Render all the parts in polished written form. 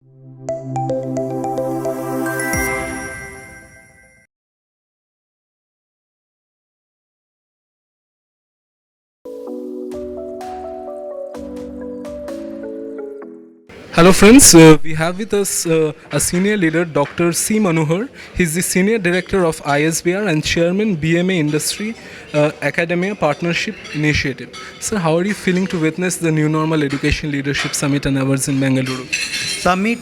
Hello friends, we have with us a senior leader, Dr. C. Manohar. He is the Senior Director of ISBR and Chairman BMA Industry Academia Partnership Initiative. Sir, how are you feeling to witness the New Normal Education Leadership Summit and Awards in Bengaluru? Summit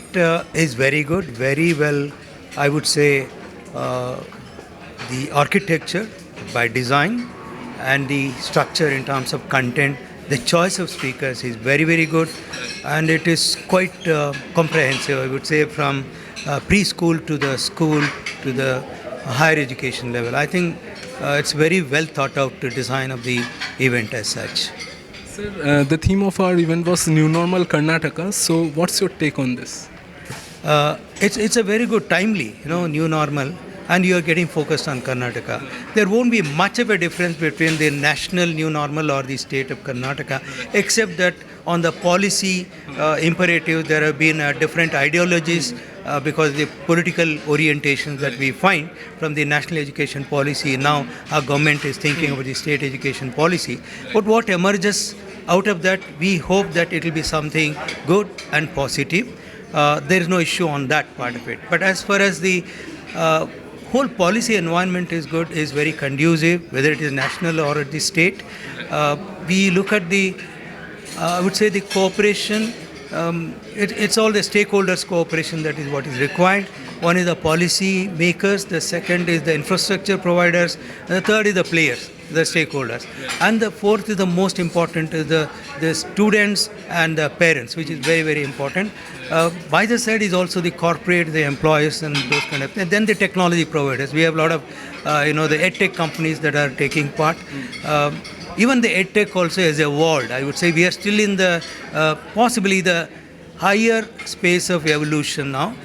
is very good, very well, I would say, the architecture by design and the structure in terms of content. The choice of speakers is very, very good, and it is quite comprehensive, I would say, from preschool to the school to the higher education level. I think it's very well thought out to design of the event as such. Sir, the theme of our event was New Normal Karnataka. So, what's your take on this? It's a very good timely, new normal, and you are getting focused on Karnataka. There won't be much of a difference between the national new normal or the state of Karnataka, except that on the policy imperative there have been different ideologies because the political orientations that we find from the national education policy. Now our government is thinking about the state education policy. But what emerges out of that, we hope that it will be something good and positive. There is no issue on that part of it. But as far as the whole policy environment is good, is very conducive, whether it is national or at the state. We look at the, I would say, the cooperation. It's all the stakeholders' cooperation that is what is required. One is the policy makers, the second is the infrastructure providers, and the third is the players, the stakeholders. And the fourth is the most important, is the students and the parents, which is very, very important. By the side is also the corporate, the employers and those kind of things. And then the technology providers. We have a lot of, the edtech companies that are taking part. Even the edtech also has evolved. I would say we are still in the, possibly the higher space of evolution now.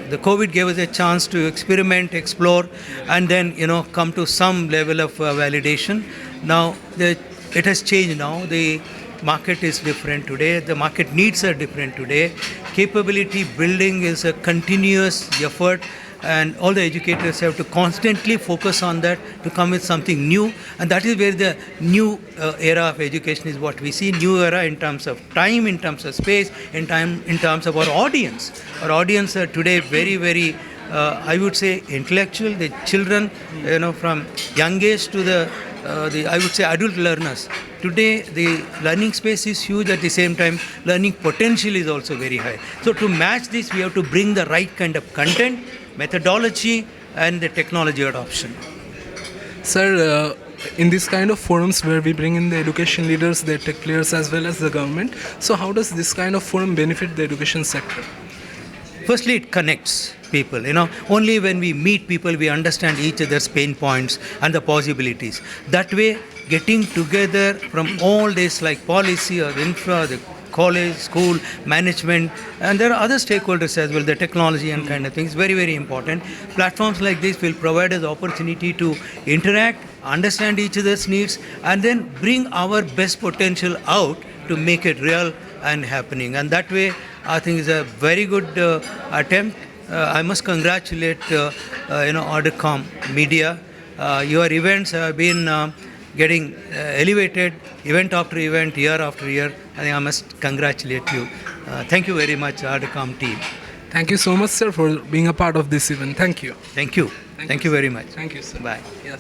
The COVID gave us a chance to experiment, explore, and then, come to some level of validation. Now, it has changed now. The market is different today. The market needs are different today. Capability building is a continuous effort, and all the educators have to constantly focus on that to come with something new. And that is where the new era of education is what we see. New era in terms of time, in terms of space, in terms of our audience. Our audience are today very, very, I would say, intellectual. The children, from young age to the I would say adult learners. Today the learning space is huge, at the same time learning potential is also very high. So to match this, we have to bring the right kind of content, methodology and the technology adoption. Sir, in this kind of forums where we bring in the education leaders, the tech players as well as the government, so how does this kind of forum benefit the education sector? Firstly, it connects people. Only when we meet people, we understand each other's pain points and the possibilities. That way, getting together from all this, like policy or infra, the college, school, management, and there are other stakeholders as well, the technology and kind of things, very, very important. Platforms like this will provide us the opportunity to interact, understand each other's needs, and then bring our best potential out to make it real and happening. And that way, I think is a very good attempt. I must congratulate, ArdorComm media. Your events have been getting elevated event after event, year after year. I think I must congratulate you. Thank you very much, ArdorComm team. Thank you so much, sir, for being a part of this event. Thank you. Thank you. Thank you very much. Thank you, sir. Bye. Yes.